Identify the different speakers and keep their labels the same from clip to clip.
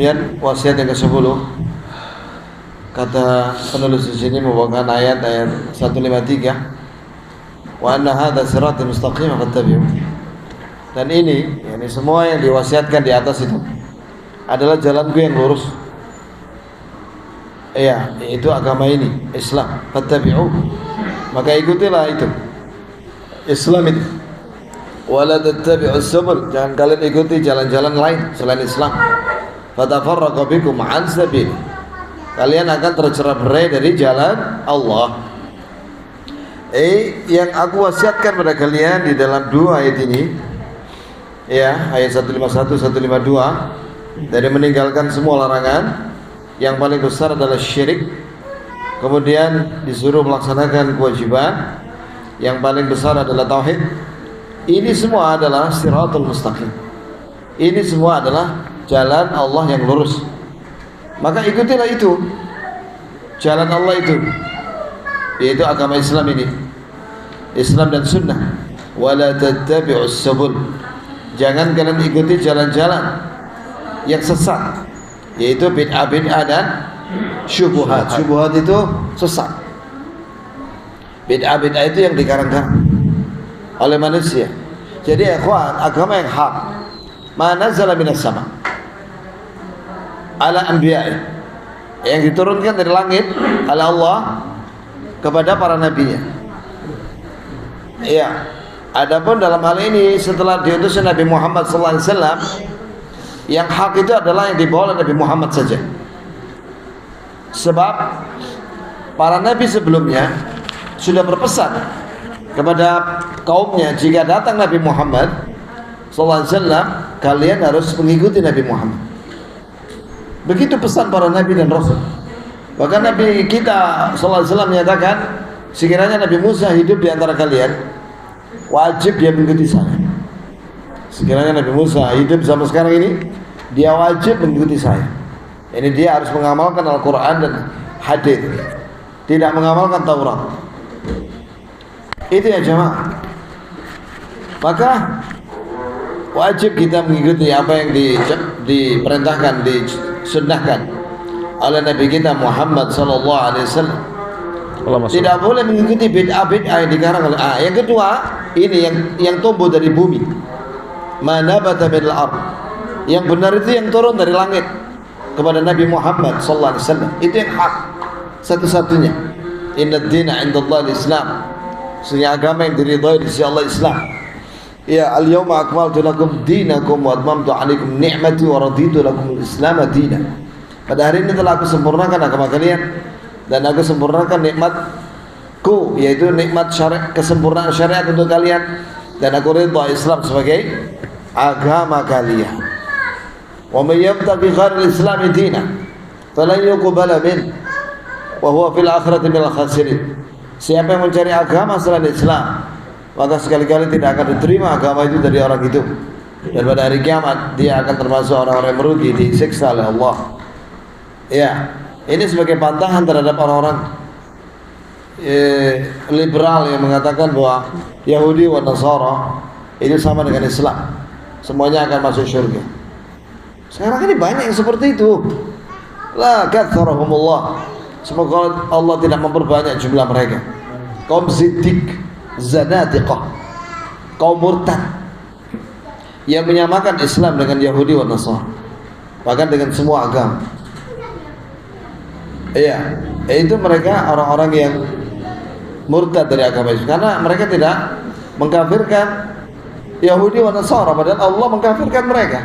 Speaker 1: Kemudian wasiat yang ke-10, kata penulis di sini membawakan ayat 153, wa anna hadza siratal mustaqim fattabi'u. Dan ini semua yang diwasiatkan di atas itu adalah jalanku yang lurus. Iya, itu agama ini, Islam. Fattabi'u, maka ikutilah itu Islam itu. Wala tattabi'us subul, jangan kalian ikuti jalan-jalan lain selain Islam. Fatafarraqu bikum an sabil, kalian akan tercerai-berai dari jalan Allah. Yang aku wasiatkan pada kalian di dalam dua ayat ini, ya, ayat 151 152, dari meninggalkan semua larangan. Yang paling besar adalah syirik. Kemudian disuruh melaksanakan kewajiban. Yang paling besar adalah tauhid. Ini semua adalah siratul mustaqim. Ini semua adalah jalan Allah yang lurus. Maka ikutilah itu, jalan Allah itu, yaitu agama Islam ini, Islam dan sunnah. Wala tattabi'us subul, jangan kalian ikuti jalan-jalan yang sesat, yaitu bid'ah dan syubhat. Syubhat itu sesat. Bid'ah itu yang dikarang-karang oleh manusia. Jadi ikhwan, agama yang hak ma nazala minas sama ala anbiya'i, yang diturunkan dari langit oleh Allah kepada para nabinya. Iya. Adapun dalam hal ini setelah diutusnya Nabi Muhammad SAW, yang hak itu adalah yang dibawa oleh Nabi Muhammad saja. Sebab para nabi sebelumnya sudah berpesan kepada kaumnya, jika datang Nabi Muhammad SAW, kalian harus mengikuti Nabi Muhammad. Begitu pesan para nabi dan rasul. Bahkan Nabi kita SAW menyatakan, sekiranya Nabi Musa hidup di antara kalian, wajib dia mengikuti saya. Sekiranya Nabi Musa hidup sama sekarang ini, dia wajib mengikuti saya. Ini dia harus mengamalkan Al-Quran dan hadis, tidak mengamalkan Taurat. Itu ya jemaah. Maka wajib kita mengikuti apa yang diperintahkan, disunnahkan oleh Nabi kita Muhammad sallallahu alaihi wasallam. Tidak boleh mengikuti bid'ah yang dikarang oleh yang kedua, ini yang tumbuh dari bumi. Manabata minal ard, yang benar itu yang turun dari langit kepada Nabi Muhammad sallallahu alaihi wasallam. Itu yang hak satu-satunya. Innad dina 'indallahi al-Islam, sehingga agama yang diridhai di sisi Allah Islam. Ya, al-yawma akmaltu lakum dinakum wa atmamtu 'alaikum ni'mati wa raditu lakum al-Islam dinan. Pada hari ini telah aku sempurnakan agama kalian dan aku sempurnakan nikmatku, yaitu nikmat kesempurnaan syariat untuk kalian, dan aku ridha Islam sebagai agama kalian. Wa may yabtaghi ghairal Islam dinan falan yuqbala min wa huwa fil akhirati minal khasirin. Siapa yang mencari agama selain Islam, maka sekali-kali tidak akan diterima agama itu dari orang itu, dan pada hari kiamat dia akan termasuk orang-orang yang merugi, disiksa oleh Allah. Ya, ini sebagai bantahan terhadap orang-orang liberal yang mengatakan bahwa Yahudi wa Nasara itu sama dengan Islam, semuanya akan masuk surga. Sekarang ini banyak yang seperti itu. La katharahumullah, semoga Allah tidak memperbanyak jumlah mereka. Kaum zindik, zanadiqah, kaum murtad yang menyamakan Islam dengan Yahudi wa Nasara, bahkan dengan semua agama. Iya, itu mereka orang-orang yang murtad dari agama Islam, karena mereka tidak mengkafirkan Yahudi wa Nasara, padahal Allah mengkafirkan mereka.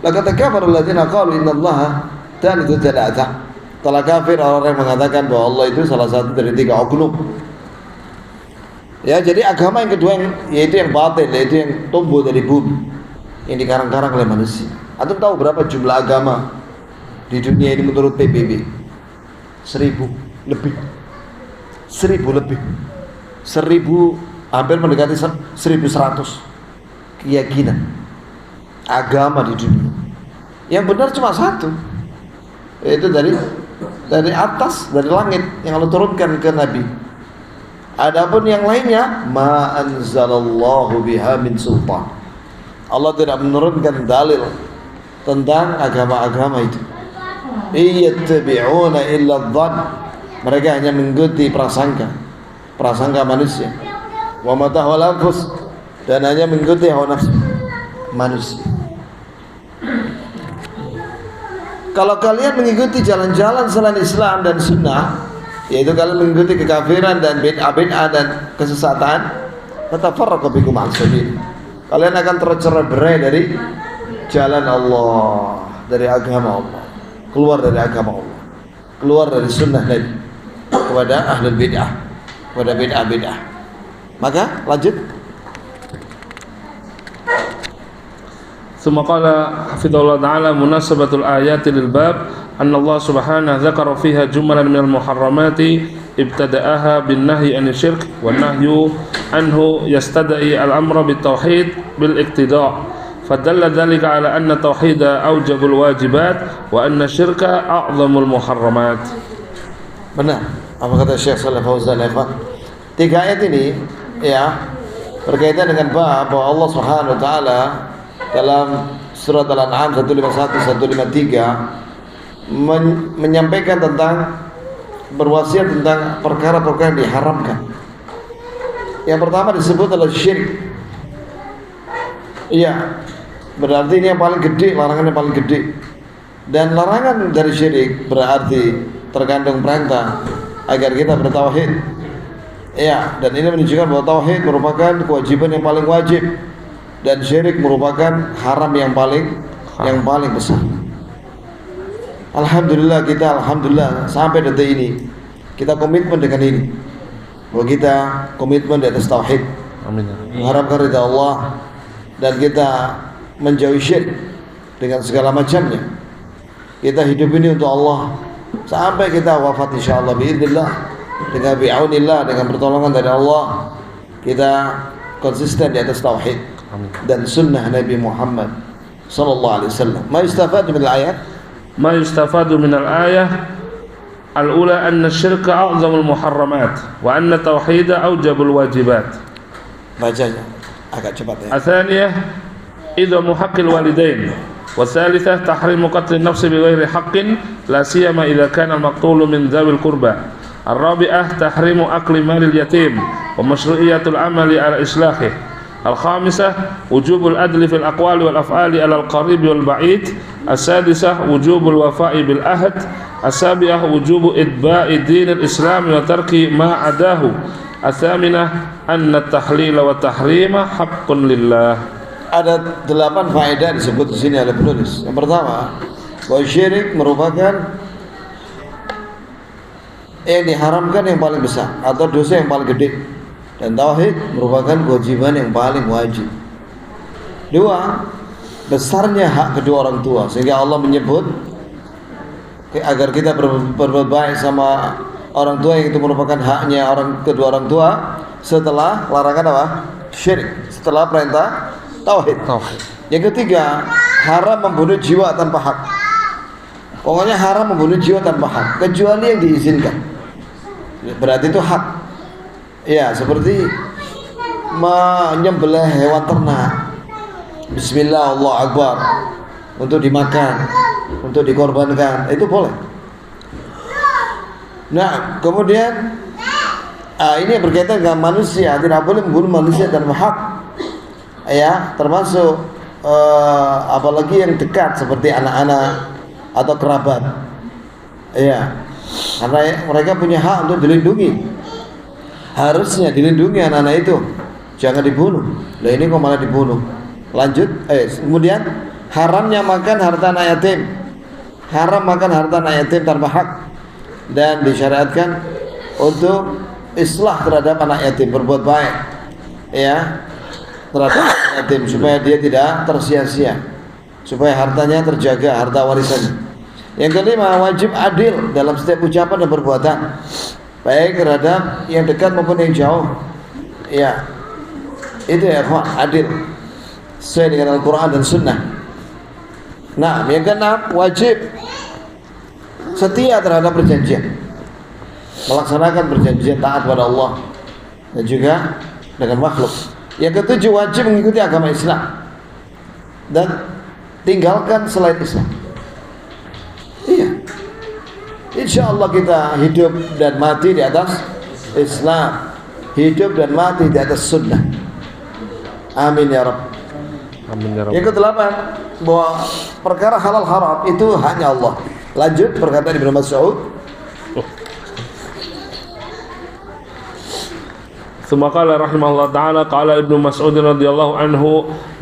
Speaker 1: Laqad kafara alladziina qalu innallaha thalithu thalatha. Telah kafir orang-orang yang mengatakan bahwa Allah itu salah satu dari 3 oknum. Ya, jadi agama yang kedua yaitu yang batil, yaitu yang tumbuh dari bumi, yang dikarang-karang oleh manusia. Antum tahu berapa jumlah agama di dunia ini menurut PBB? 1000 lebih. 1000 lebih. 1000, hampir mendekati 1100 keyakinan agama di dunia. Yang benar cuma satu, yaitu dari atas, dari langit yang Allah turunkan ke Nabi. Adapun yang lainnya, ma anzalallahu biha min sultan, Allah tidak menurunkan dalil tentang agama-agama itu. Iyattabi'una illa dhann, mereka hanya mengikuti prasangka manusia. Wa ma tahwal anfus, dan hanya mengikuti hawa nafsu manusia. Kalau kalian mengikuti jalan-jalan selain Islam dan Sunnah, yaitu kalian mengikuti kekafiran dan bid'ah dan kesesatan, tatafarraqu bikum an sabil, kalian akan tercerai-berai dari jalan Allah, dari agama Allah, keluar dari agama Allah, keluar dari sunnah Nabi, kepada ahlul bid'ah, kepada bid'ah. Maka lanjut.
Speaker 2: ثم قال حفظه الله تعالى مناسبة الآيات للباب أن الله سبحانه ذكر فيها جملا من المحرمات ابتدأها بالنهي عن الشرك، والنهي عنه يستدعي الأمر بالتوحيد بالاقتداء، فدل ذلك على أن التوحيد أوجب الواجبات وأن الشرك أعظم المحرمات.
Speaker 1: Benar apa kata Syekh Shalih Fauzan ya Pak? 3 ayat ini ya berkaitan dengan bahwa Allah Subhanahu wa taala dalam surat Al-An'am 151 153 menyampaikan tentang, berwasiat tentang perkara-perkara yang diharamkan. Yang pertama disebut adalah syirik. Iya, berarti ini yang paling gede, larangan yang paling gede. Dan larangan dari syirik berarti terkandung perintah agar kita bertauhid. Iya, dan ini menunjukkan bahwa tauhid merupakan kewajiban yang paling wajib, dan syirik merupakan haram yang paling besar. Alhamdulillah sampai detik ini kita komitmen dengan ini, bahwa kita komitmen di atas tauhid, mengharapkan ridha Allah, dan kita menjauhi syirik dengan segala macamnya. Kita hidup ini untuk Allah sampai kita wafat insyaallah biidznillah, dengan bi'aunillah, dengan pertolongan dari Allah, kita konsisten di atas tauhid dan sunnah Nabi Muhammad sallallahu alaihi wasallam. Ma yustafadu min al-ayat?
Speaker 2: Ma yustafadu min al-ayah al-ula anna asy-syirka a'zamul muharramat wa anna tauhida awjabul wajibat.
Speaker 1: Bacanya agak cepat ya.
Speaker 2: Atsaniyah idhamu haqqil walidain, wa tsalitsah tahrimu qatl an-nafs bighairi haqqin la siyama idza kana al-maqtulu min dzawil qurba. Ar-rabi'ah tahrimu akli malil yatim wa masyru'iyatul amali ala islahih. الخامسة وجوب العدل في الأقوال والأفعال على القريب والبعيد. السادسة وجوب الوفاء بالعهد. السابعة وجوب إتباع دين الإسلام وترك ما عداه. الثامنة أن التحليل والتحريم حق لله.
Speaker 1: Ada 8 faedah disebut di sini oleh penulis. Yang pertama, bahwa syirik merupakan yang diharamkan yang paling besar atau dosa yang paling gede, dan tauhid merupakan kewajiban yang paling wajib. 2, besarnya hak kedua orang tua, sehingga Allah menyebut agar kita berbuat baik sama orang tua, yang itu merupakan haknya kedua orang tua setelah larangan apa? Syirik, setelah perintah tauhid. Yang ketiga, haram membunuh jiwa tanpa hak. Pokoknya haram membunuh jiwa tanpa hak, kecuali yang diizinkan. Berarti itu hak. Ya, seperti menyembelih hewan ternak, bismillah, Allah Akbar, untuk dimakan, untuk dikorbankan, itu boleh. Nah, kemudian ini berkaitan dengan manusia, tidak boleh membunuh manusia tanpa hak. Ya, termasuk apalagi yang dekat seperti anak-anak atau kerabat. Ya, karena mereka punya hak untuk dilindungi. Harusnya dilindungi anak-anak itu, jangan dibunuh. Lah ini kok malah dibunuh. Lanjut, kemudian haramnya makan harta anak yatim. Haram makan harta anak yatim tanpa hak, dan disyariatkan untuk islah terhadap anak yatim, berbuat baik ya terhadap anak yatim supaya dia tidak tersia-sia, supaya hartanya terjaga, harta warisannya. Yang kelima, wajib adil dalam setiap ucapan dan perbuatan, baik terhadap yang dekat maupun yang jauh. Ya, itu ya kawan, adil sesuai dengan Al-Quran dan Sunnah. Nah, yang keenam, wajib setia terhadap perjanjian, melaksanakan perjanjian, taat pada Allah dan juga dengan makhluk. Yang ketujuh, wajib mengikuti agama Islam. Dan tinggalkan selain Islam. Iya. Insya Allah kita hidup dan mati di atas Islam, hidup dan mati di atas sunnah. Amin ya Rabb.
Speaker 2: Amin ya Rabb.
Speaker 1: Yang kedelapan, bahwa perkara halal haram itu hanya Allah. Lanjut perkataan Ibnu Mas'ud.
Speaker 2: ثم قال رحمه الله تعالى قال ابن مسعود رضي الله عنه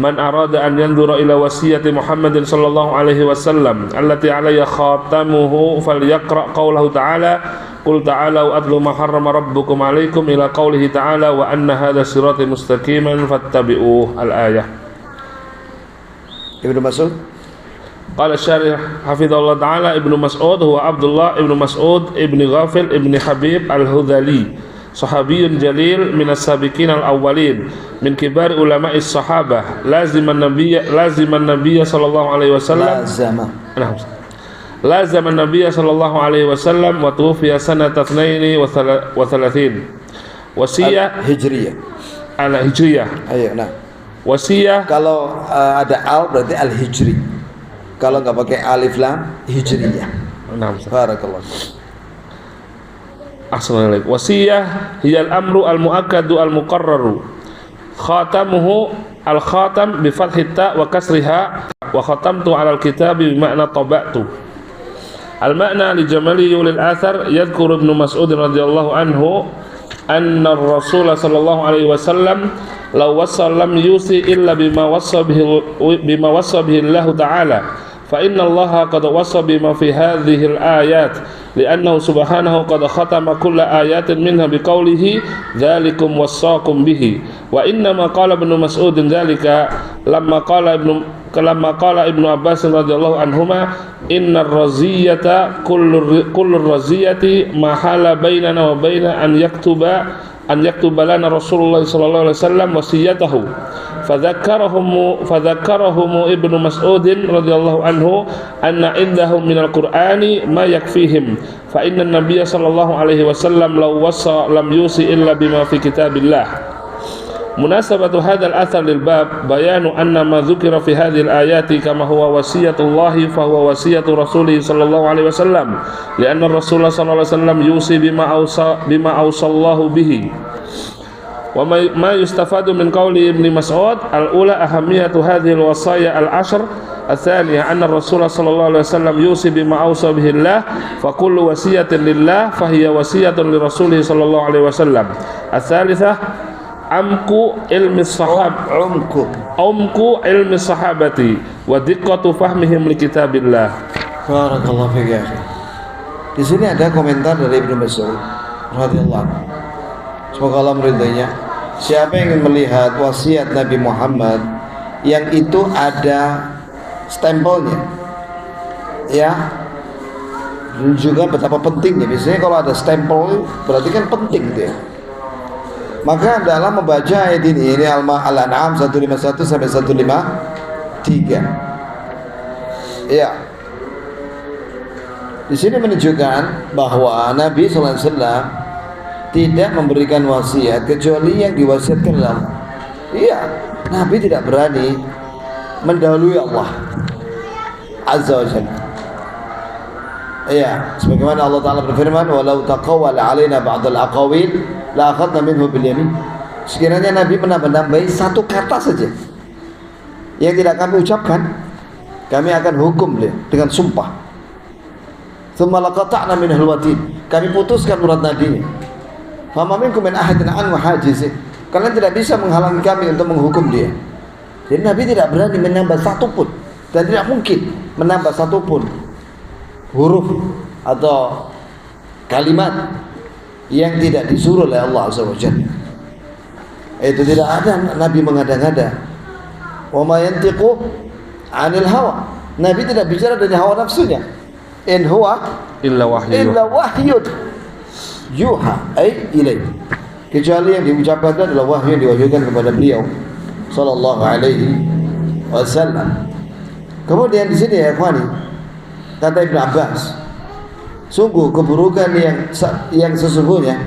Speaker 2: من أراد أن ينظر إلى وصية محمد صلى الله عليه وسلم التي علي خاتمه فليقرأ قوله تعالى قل تعالوا أتل ما حرم ربكم عليكم إلى قوله تعالى وأن هذا صراطي مستقيما فاتبعوه الآية.
Speaker 1: Ibnu Mas'ud.
Speaker 2: قال الشارح حفظه الله تعالى ابن مسعود هو عبد الله ابن مسعود ابن غافل ابن حبيب الهذلي صحابي جليل من السابقين الأولين من كبار علماء الصحابة لازم النبي صلى الله عليه وسلم لازم النبي صلى الله عليه وسلم وتوفي سنة 32 وصية
Speaker 1: Hijriyah.
Speaker 2: Al-Hijriyah.
Speaker 1: Ayo, nah.
Speaker 2: Wasiyah
Speaker 1: Kalau ada al berarti al-hijri. Kalau nggak pakai alif lam, hijriyah. Barakallah.
Speaker 2: Assalamualaikum. Wasiyah hiya al-amru al-muakkadu al-muqarraru. Khatamuhu al-khatam bi fathi ta wa kasriha wa khatamtu 'ala al-kitabi bi ma'na taba'tu. Al-ma'na li jamali lil athar yadhkuru Ibnu Mas'ud radhiyallahu anhu anna ar-rasul sallallahu alaihi wasallam law wasallam yusi illa bima wassa bihi Allah ta'ala fa inna Allah qad wassa bima fi hadhihi al-ayat li'annahu subhanahu qad khatama kulla ayatin minha biqaulihi dzalikum wassaqum bihi wa inna ma qala Ibnu Mas'ud dzalika lamma qala Ibnu Abbas radhiyallahu anhuma innar raziyata kullu raziyati mahala bainana wa baina an yaktuba lana Rasulullah sallallahu alaihi wasallam wasiyatahu fadzakarahum Ibnu Mas'ud radhiyallahu anhu anna indahum minal qur'ani ma yakfihim fa inna an-nabiy sallallahu alaihi wasallam law wassa lam yusi illa bima fi kitabillah. Munasabatu hadzal athar lil bab bayanu anna ma dzukira fi hadhil ayati kama huwa wasiyatullahi fa huwa wasiyatu rasulih sallallahu alaihi wasallam lianna rasulullah sallallahu alaihi wasallam yusi bima awsallahu bihi wa ma yustafadu min qawli Ibnu Mas'ud al-ula ahamiyatu hadhil wasaya al-ashr الثانية أن الرسول صلى الله عليه وسلم يوصي بما أوصى به الله فكل وصية لله فهي وصية لرسوله صلى الله عليه وسلم. الثالثة amku ilmi sahabati wa diqqatu fahmihim li kitabillah.
Speaker 1: Barakallahu fiik. Di sini ada komentar dari Ibnu Mas'ud radhiyallahu anhu. Semoga Allah meridainya. Siapa yang ingin melihat wasiat Nabi Muhammad yang itu ada stempelnya, ya, menunjukkan betapa pentingnya. Biasanya kalau ada stempel berarti kan penting dia. Maka dalam membaca ayat ini Al-An'am 151 sampai 153. Ya. Di sini menunjukkan bahwa Nabi sallallahu alaihi wasallam tidak memberikan wasiat kecuali yang diwasiatkan oleh Allah. Iya, Nabi tidak berani mendahului Allah Azza wa Jalla. Iya, sebagaimana Allah Ta'ala berfirman, "Walau taqawwala 'alaina ba'dal aqawil la akhadna minhu bil yamin." Sekiranya Nabi menambah-nambahi satu kata saja yang tidak kami ucapkan, kami akan hukum dia dengan sumpah. Tsumma laqata'na minhul watin. Kami putuskan urat nadinya. Fama minkum min ahadin an hajiz. Kalian tidak bisa menghalangi kami untuk menghukum dia. Jadi Nabi tidak berani menambah satu pun dan tidak mungkin menambah satu pun huruf atau kalimat yang tidak disuruh oleh Allah Azza wa Jalla. Itu tidak ada Nabi mengada-ngada. Wa ma yantiqu 'anil hawa. Nabi tidak bicara dari hawa nafsunya. In huwa illa wahyun yuha ay ilaihi. Kecuali yang diucapkan adalah wahyu yang diwahyukan kepada beliau sallallahu alaihi wasallam. Kemudian di sini ya ikhwani, kata Ibnu Abbas, sungguh keburukan yang sesungguhnya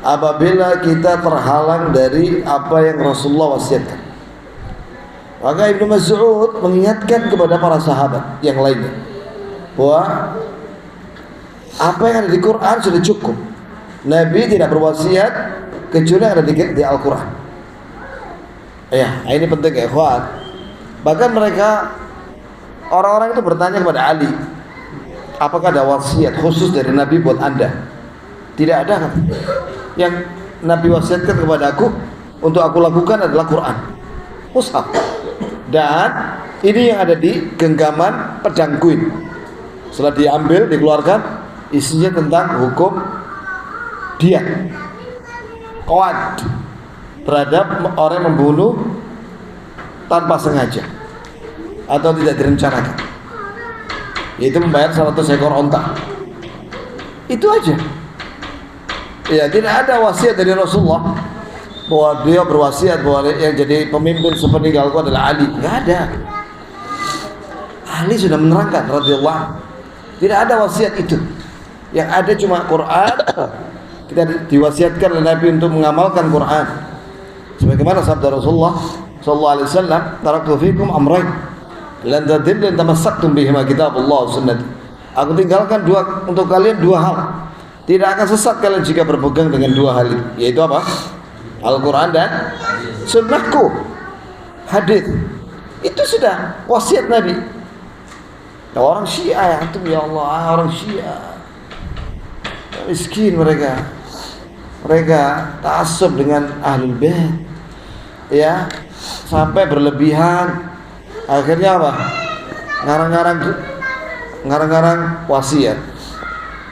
Speaker 1: apabila kita terhalang dari apa yang Rasulullah wasiatkan. Maka Ibnu Mas'ud mengingatkan kepada para sahabat yang lainnya bahwa apa yang ada di Quran sudah cukup. Nabi tidak berwasiat kecuali yang ada di Al-Quran. Ya, ini penting ya, ikhwan. Bahkan mereka orang-orang itu bertanya kepada Ali, apakah ada wasiat khusus dari Nabi buat Anda? Tidak ada kan? Yang Nabi wasiatkan kepada aku untuk aku lakukan adalah Quran, mushaf. Dan ini yang ada di genggaman pedangku ini. Setelah diambil, dikeluarkan, isinya tentang hukum dia qad terhadap orang yang membunuh tanpa sengaja atau tidak direncanakan, yaitu membayar 100 ekor onta. Itu aja. Ya, tidak ada wasiat dari Rasulullah bahwa dia berwasiat bahwa yang jadi pemimpin sepeninggalku adalah Ali. Enggak ada. Ali sudah menerangkan radhiyallahu. Tidak ada wasiat itu. Yang ada cuma Quran. Kita diwasiatkan oleh Nabi untuk mengamalkan Quran. Sebagaimana sabda Rasulullah sallallahu alaihi wasallam, "Taraktu fikum amrayn lan tadillu in tamassaktum bihima kitabullah wa sunnati." Aku tinggalkan untuk kalian dua hal. Tidak akan sesat kalian jika berpegang dengan dua hal itu, yaitu apa? Al-Quran dan sunnahku, hadis. Itu sudah wasiat Nabi. Nah, orang Syiah itu ya Allah, orang Syiah miskin mereka ta'assub dengan Ahlul Bait, ya, sampai berlebihan. Akhirnya apa? Ngarang-ngarang wasiat.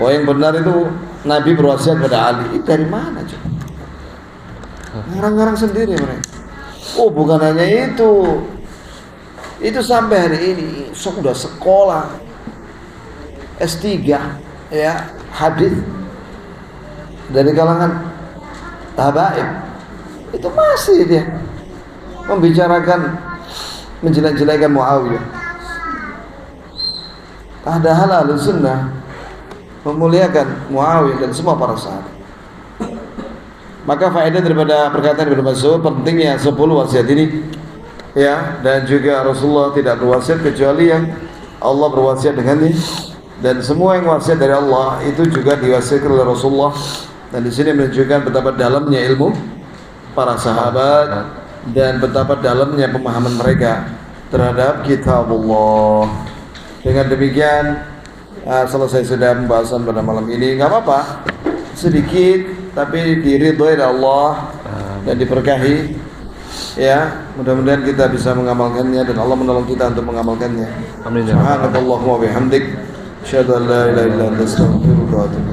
Speaker 1: Oh, yang benar itu Nabi berwasiat pada Ali. Itu dari mana coba? Ngarang-ngarang sendiri mereka. Oh, bukan hanya itu. Itu sampai hari ini sudah sekolah S3 ya, hadis dari kalangan habaib. Itu masih dia membicarakan menjelek-jelekan Muawiyah. Padahal Ahlussunnah memuliakan Muawiyah dan semua para sahabat. Maka faedah daripada perkataan Ibnu Mas'ud, pentingnya 10 wasiat ini, ya, dan juga Rasulullah tidak berwasiat kecuali yang Allah berwasiat dengannya, dan semua yang wasiat dari Allah itu juga diwasiatkan oleh Rasulullah. Dan di sini menunjukkan betapa dalamnya ilmu para sahabat dan betapa dalamnya pemahaman mereka terhadap kitabullah. Dengan demikian selesai sudah pembahasan pada malam ini. Nggak apa-apa, sedikit tapi diridhoi oleh Allah dan diberkahi, ya. Mudah-mudahan kita bisa mengamalkannya dan Allah menolong kita untuk mengamalkannya.
Speaker 2: Amin.
Speaker 1: Subhanakallahumma wa bihamdik, asyhadu an la ilaha illa anta, astaghfiruka wa atubu